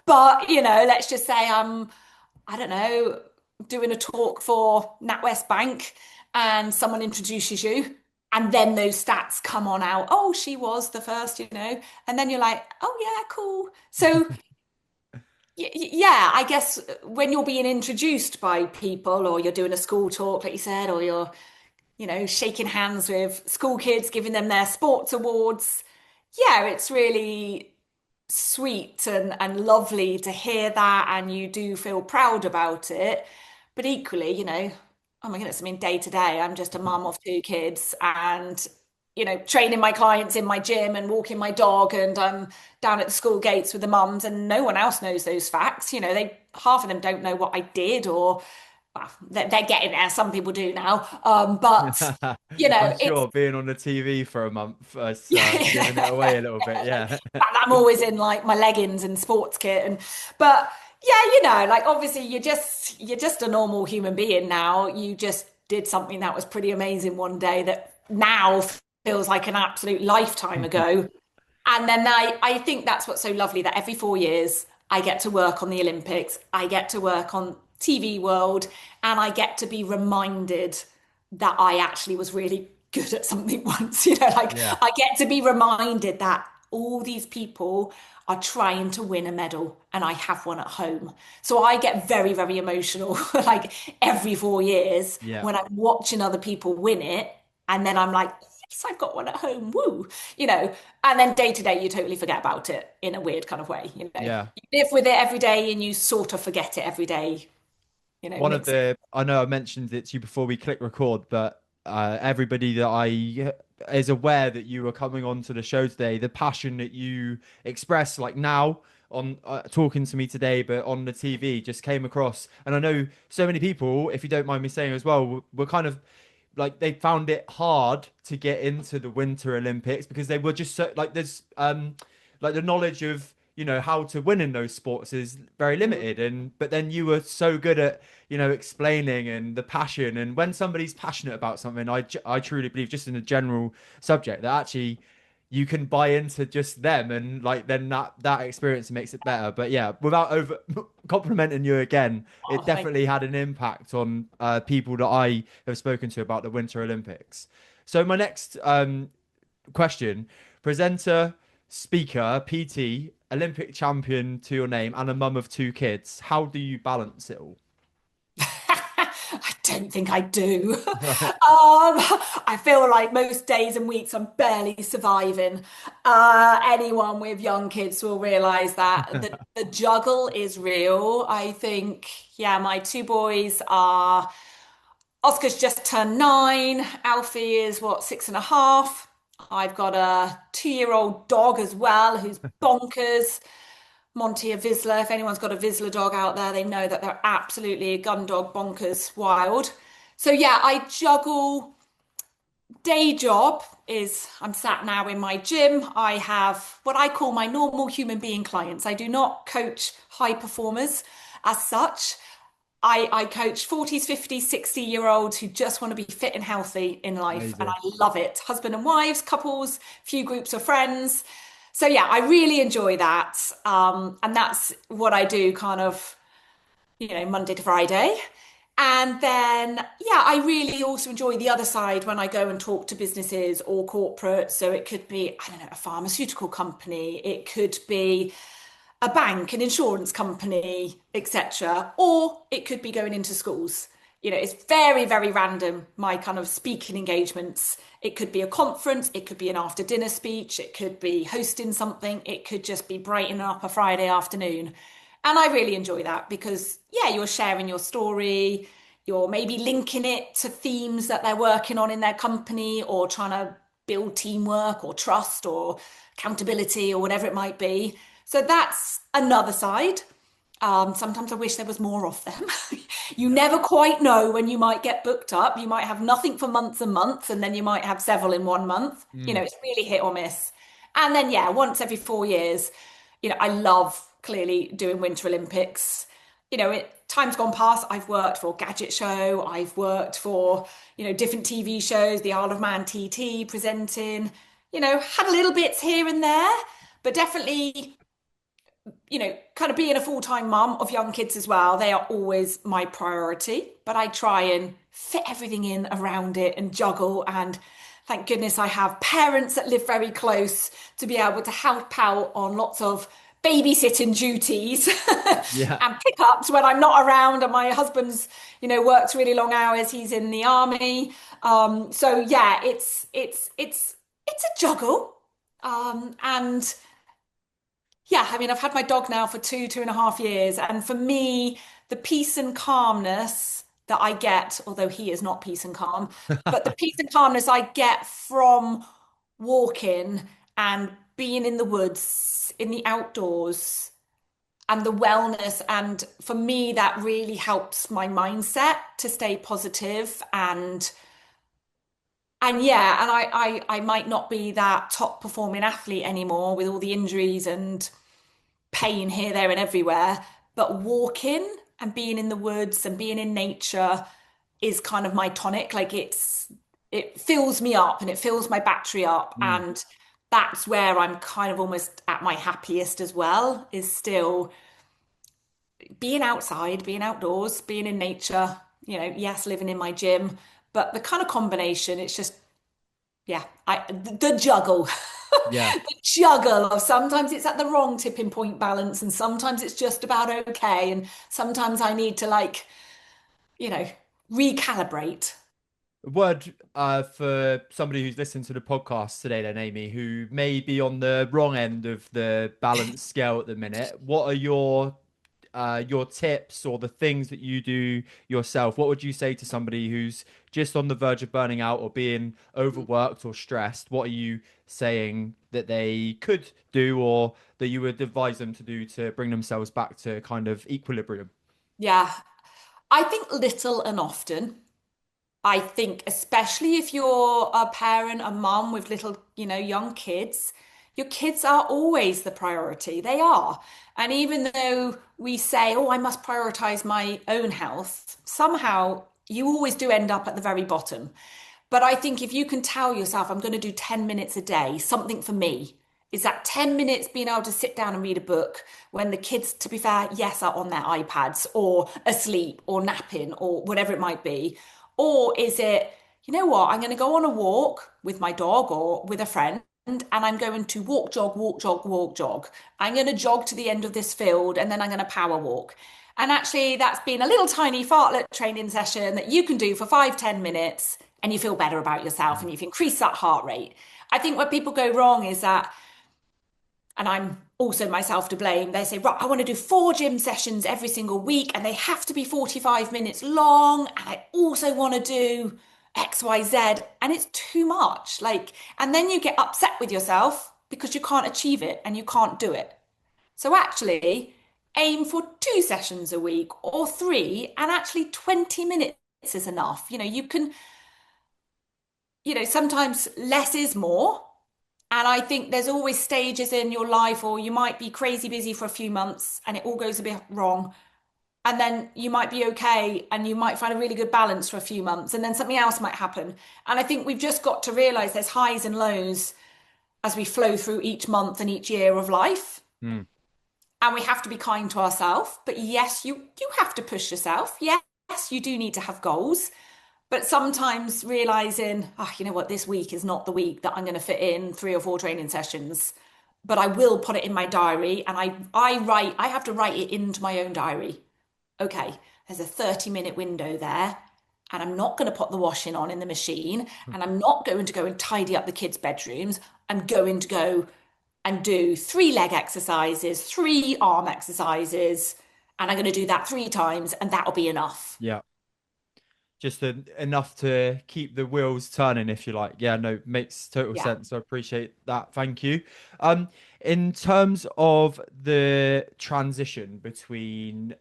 But, let's just say I don't know, doing a talk for NatWest Bank and someone introduces you, and then those stats come on out. Oh, she was the first, and then you're like, oh, yeah, cool. So, yeah, I guess when you're being introduced by people or you're doing a school talk, like you said, or you're, shaking hands with school kids, giving them their sports awards, yeah, it's really sweet and lovely to hear that, and you do feel proud about it. But equally, oh my goodness, I mean, day to day, I'm just a mum of two kids and, training my clients in my gym and walking my dog, and I'm down at the school gates with the mums, and no one else knows those facts. They half of them don't know what I did, or well, they're getting there. Some people do now. But I'm it's sure being on the TV for a month has given it yeah. away a little bit. Yeah. And I'm always in like my leggings and sports kit, but yeah, like obviously you're just a normal human being now. You just did something that was pretty amazing one day that now feels like an absolute lifetime ago. And then I think that's what's so lovely, that every 4 years I get to work on the Olympics, I get to work on TV World, and I get to be reminded that I actually was really good at something once. Like Yeah. I get to be reminded that all these people are trying to win a medal and I have one at home. So I get very, very emotional like every 4 years Yeah. when I'm watching other people win it. And then I'm like, yes, I've got one at home. Woo, and then day to day, you totally forget about it in a weird kind of way. Yeah. You live with it every day and you sort of forget it every day, One of mix it. the, I know I mentioned it to you before we click record, but everybody that I is aware that you are coming on to the show today, the passion that you express, like now on talking to me today, but on the TV, just came across. And I know so many people, if you don't mind me saying as well, were kind of like they found it hard to get into the Winter Olympics because they were just so like there's like the knowledge of how to win in those sports is very Mm. limited, and but then you were so good at explaining and the passion, and when somebody's passionate about something, I truly believe just in a general subject that actually you can buy into just them, and like then that experience makes it better. But yeah, without over complimenting you again, Oh, it thank definitely had an impact on people that I have spoken to about the Winter Olympics. So my next question: presenter, speaker, PT, Olympic champion to your name, and a mum of two kids. How do you balance it all? I don't think I do. Right. I feel like most days and weeks I'm barely surviving. Anyone with young kids will realize that the juggle is real. I think, yeah, my two boys are, Oscar's just turned 9, Alfie is what, 6.5. I've got a 2-year-old dog as well who's bonkers. Monty, a Vizsla. If anyone's got a Vizsla dog out there, they know that they're absolutely a gun dog bonkers wild. So yeah, I juggle. Day job is I'm sat now in my gym. I have what I call my normal human being clients. I do not coach high performers as such. I coach 40s, 50s, 60-year-olds who just want to be fit and healthy in life. And Amazing. I love it. Husband and wives, couples, few groups of friends. So yeah, I really enjoy that. And that's what I do kind of, Monday to Friday. And then, yeah, I really also enjoy the other side when I go and talk to businesses or corporates. So it could be, I don't know, a pharmaceutical company, it could be a bank, an insurance company, etc. Or it could be going into schools. It's very, very random, my kind of speaking engagements. It could be a conference, it could be an after dinner speech, it could be hosting something, it could just be brightening up a Friday afternoon. And I really enjoy that because, yeah, you're sharing your story, you're maybe linking it to themes that they're working on in their company or trying to build teamwork or trust or accountability or whatever it might be. So that's another side. Sometimes I wish there was more of them. You never quite know when you might get booked up. You might have nothing for months and months, and then you might have several in one month. Mm. It's really hit or miss. And then, yeah, once every 4 years, I love clearly doing Winter Olympics. Time's gone past. I've worked for Gadget Show. I've worked for, different TV shows, the Isle of Man TT presenting, had a little bits here and there, but definitely kind of being a full-time mum of young kids as well, they are always my priority. But I try and fit everything in around it and juggle. And thank goodness I have parents that live very close to be able to help out on lots of babysitting duties Yeah. and pickups when I'm not around. And my husband's, works really long hours. He's in the army. So yeah, it's a juggle. And yeah, I mean, I've had my dog now for 2.5 years. And for me, the peace and calmness that I get, although he is not peace and calm, but the peace and calmness I get from walking and being in the woods, in the outdoors, and the wellness. And for me, that really helps my mindset to stay positive and yeah, and I might not be that top performing athlete anymore with all the injuries and pain here, there, and everywhere. But walking and being in the woods and being in nature is kind of my tonic. Like it fills me up and it fills my battery up. Mm. And that's where I'm kind of almost at my happiest as well, is still being outside, being outdoors, being in nature, yes, living in my gym. But the kind of combination, it's just, yeah, the juggle. Yeah. The juggle of sometimes it's at the wrong tipping point balance, and sometimes it's just about okay, and sometimes I need to you know, recalibrate. A word for somebody who's listening to the podcast today, then, Amy, who may be on the wrong end of the balance scale at the minute. What are your tips or the things that you do yourself? What would you say to somebody who's just on the verge of burning out or being overworked or stressed? What are you saying that they could do or that you would advise them to do to bring themselves back to kind of equilibrium? Yeah, I think little and often. I think, especially if you're a parent, a mum with little, young kids, your kids are always the priority. They are. And even though we say, oh, I must prioritize my own health, somehow you always do end up at the very bottom. But I think if you can tell yourself, I'm going to do 10 minutes a day, something for me, is that 10 minutes being able to sit down and read a book when the kids, to be fair, yes, are on their iPads or asleep or napping or whatever it might be? Or is it, you know what, I'm going to go on a walk with my dog or with a friend and I'm going to walk, jog, walk, jog, walk, jog. I'm going to jog to the end of this field and then I'm going to power walk. And actually, that's been a little tiny fartlet training session that you can do for 5, 10 minutes and you feel better about yourself and you've increased that heart rate. I think where people go wrong is that, and I'm also myself to blame, they say, right, I want to do 4 gym sessions every single week and they have to be 45 minutes long. And I also want to do XYZ. And it's too much. And then you get upset with yourself because you can't achieve it and you can't do it. So actually, aim for 2 sessions a week or three, and actually 20 minutes is enough. You can, sometimes less is more. And I think there's always stages in your life, or you might be crazy busy for a few months and it all goes a bit wrong. And then you might be okay and you might find a really good balance for a few months, and then something else might happen. And I think we've just got to realize there's highs and lows as we flow through each month and each year of life. Mm. And we have to be kind to ourselves. But yes, you have to push yourself. Yes, you do need to have goals. But sometimes realizing, oh, you know what, this week is not the week that I'm going to fit in 3 or 4 training sessions, but I will put it in my diary and I have to write it into my own diary. Okay, there's a 30-minute window there, and I'm not going to put the washing on in the machine, and I'm not going to go and tidy up the kids' bedrooms. I'm going to go and do 3 leg exercises, 3 arm exercises, and I'm going to do that 3 times, and that'll be enough. Yeah. Just enough to keep the wheels turning, if you like. Yeah, no, makes total Yeah. sense. I appreciate that. Thank you. Um, In terms of the transition between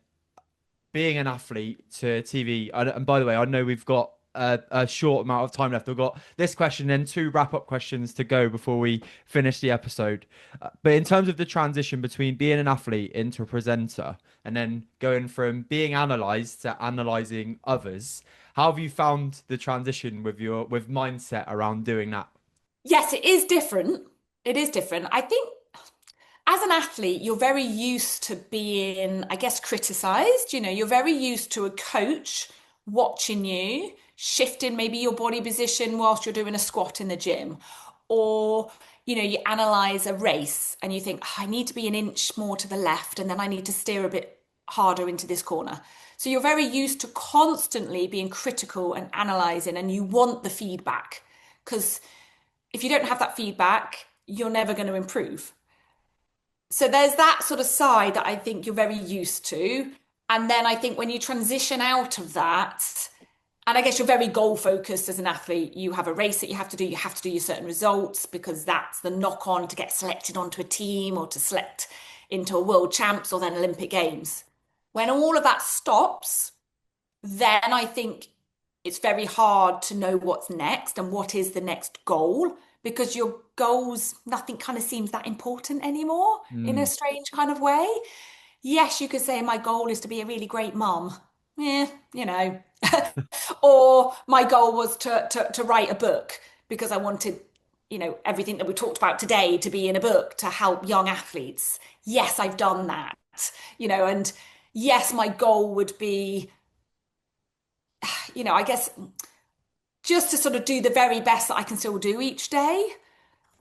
being an athlete to TV, and by the way, I know we've got a short amount of time left. We've got this question and two wrap-up questions to go before we finish the episode. But in terms of the transition between being an athlete into a presenter and then going from being analysed to analysing others, how have you found the transition with your with mindset around doing that? Yes, it is different. It is different. I think as an athlete, you're very used to being, I guess, criticized. You're very used to a coach watching you, shifting maybe your body position whilst you're doing a squat in the gym. Or, you analyze a race and you think, "Oh, I need to be an inch more to the left, and then I need to steer a bit harder into this corner." So you're very used to constantly being critical and analyzing, and you want the feedback. Because if you don't have that feedback, you're never going to improve. So there's that sort of side that I think you're very used to. And then I think when you transition out of that, and I guess you're very goal focused as an athlete, you have a race that you have to do your certain results because that's the knock on to get selected onto a team or to select into a world champs or then Olympic Games. When all of that stops, then I think it's very hard to know what's next and what is the next goal because your goals, nothing kind of seems that important anymore in a Mm. strange kind of way. Yes, you could say my goal is to be a really great mum. Yeah, you know. Or my goal was to write a book because I wanted, everything that we talked about today to be in a book to help young athletes. Yes, I've done that, and yes, my goal would be, I guess just to sort of do the very best that I can still do each day.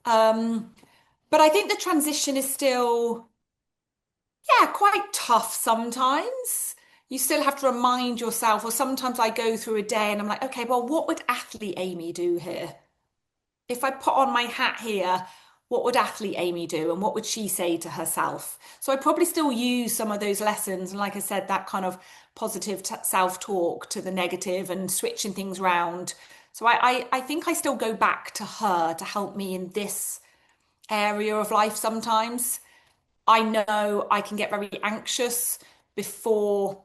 Um, but I think the transition is still, yeah, quite tough sometimes. You still have to remind yourself, or sometimes I go through a day and I'm like, okay, well, what would athlete Amy do here? If I put on my hat here, what would athlete Amy do? And what would she say to herself? So I probably still use some of those lessons. And like I said, that kind of positive self-talk to the negative and switching things round. So I think I still go back to her to help me in this area of life sometimes. I know I can get very anxious before,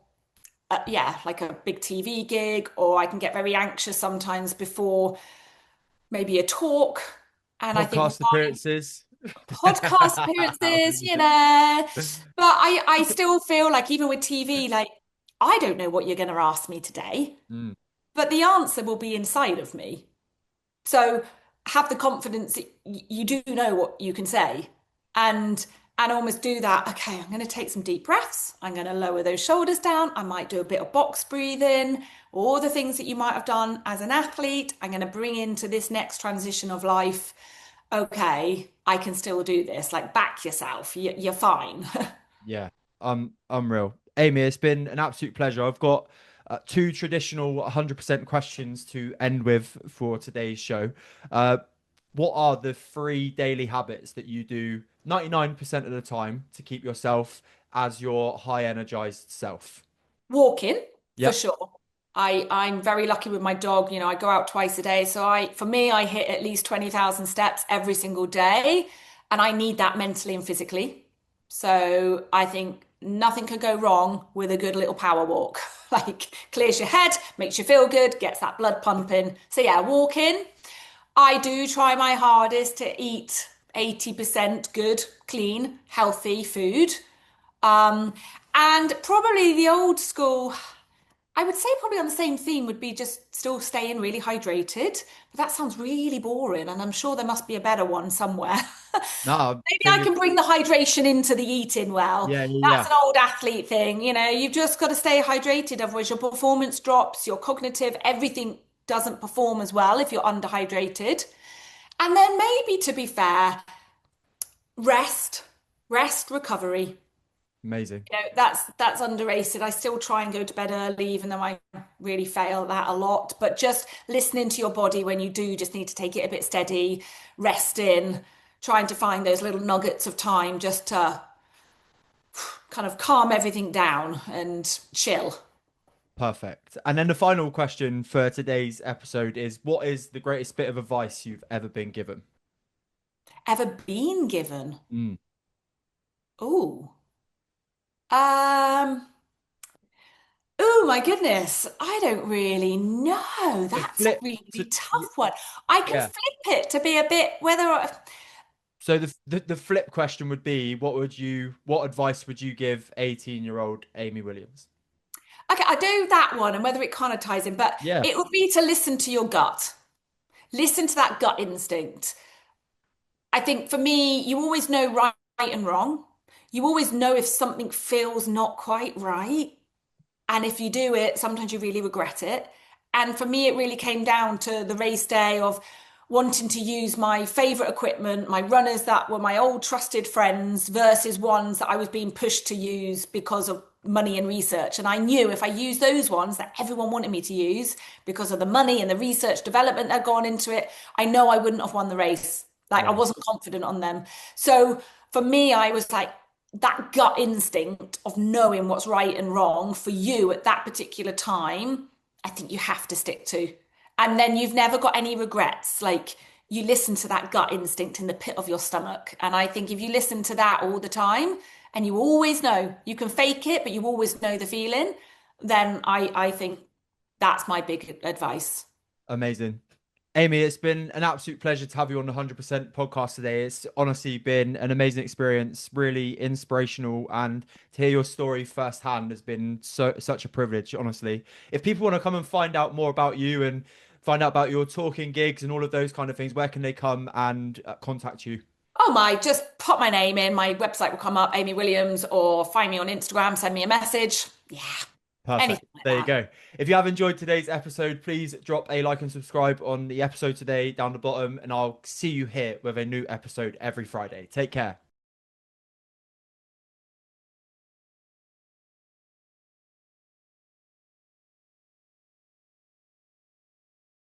yeah, like a big TV gig, or I can get very anxious sometimes before maybe a talk. And I think Podcast appearances. podcast appearances, but I still feel like even with TV, like I don't know what you're going to ask me today, Mm. but the answer will be inside of me. So have the confidence that you do know what you can say and almost do that. Okay, I'm going to take some deep breaths. I'm going to lower those shoulders down. I might do a bit of box breathing, all the things that you might have done as an athlete. I'm going to bring into this next transition of life. Okay, I can still do this. Like back yourself. You're fine. Yeah, unreal. Amy, it's been an absolute pleasure. I've got two traditional 100% questions to end with for today's show. Uh, what are the three daily habits that you do 99% of the time to keep yourself as your high energized self? Walking for Yep. sure. I'm very lucky with my dog. I go out twice a day. So for me, I hit at least 20,000 steps every single day. And I need that mentally and physically. So I think nothing could go wrong with a good little power walk. Like clears your head, makes you feel good, gets that blood pumping. So yeah, walking. I do try my hardest to eat 80% good, clean, healthy food. Um, and probably the old school, I would say probably on the same theme would be just still staying really hydrated. But that sounds really boring, and I'm sure there must be a better one somewhere. No, Maybe I fingers. can bring the hydration into the eating well. Yeah, yeah, That's yeah. an old athlete thing. You've just got to stay hydrated, otherwise your performance drops, your cognitive, everything doesn't perform as well if you're underhydrated. And then maybe to be fair, rest, recovery. Amazing. That's underrated. I still try and go to bed early, even though I really fail that a lot. But just listening to your body when you do just need to take it a bit steady, rest in, trying to find those little nuggets of time just to kind of calm everything down and chill. Perfect. And then the final question for today's episode is what is the greatest bit of advice you've ever been given? Ever been given? Oh. Um, oh my goodness. I don't really know. The That's a flip, so, really tough one. I can yeah. flip it to be a bit whether So the flip question would be, what advice would you give 18-year-old Amy Williams? okay, I do that one and whether it kind of ties in, but Yeah, it would be to listen to your gut. Listen to that gut instinct. I think for me, you always know right and wrong. You always know if something feels not quite right. And if you do it, sometimes you really regret it. And for me, it really came down to the race day of wanting to use my favorite equipment, my runners that were my old trusted friends versus ones that I was being pushed to use because of money and research. And I knew if I used those ones that everyone wanted me to use because of the money and the research development that had gone into it, I know I wouldn't have won the race. Like I yeah, wasn't confident on them. So for me, I was like, that gut instinct of knowing what's right and wrong for you at that particular time, I think you have to stick to. And then you've never got any regrets. Like you listen to that gut instinct in the pit of your stomach. And I think if you listen to that all the time and you always know, you can fake it, but you always know the feeling, then I think that's my big advice. amazing. Amy, it's been an absolute pleasure to have you on the 100% podcast today. It's honestly been an amazing experience, really inspirational, and to hear your story firsthand has been such a privilege, honestly. If people want to come and find out more about you and find out about your talking gigs and all of those kind of things, where can they come and contact you? Oh my, just pop my name in, my website will come up, Amy Williams, or find me on Instagram, send me a message. Yeah, Perfect. anything like There you that. go. If you have enjoyed today's episode, please drop a like and subscribe on the episode today down the bottom, and I'll see you here with a new episode every Friday. Take care.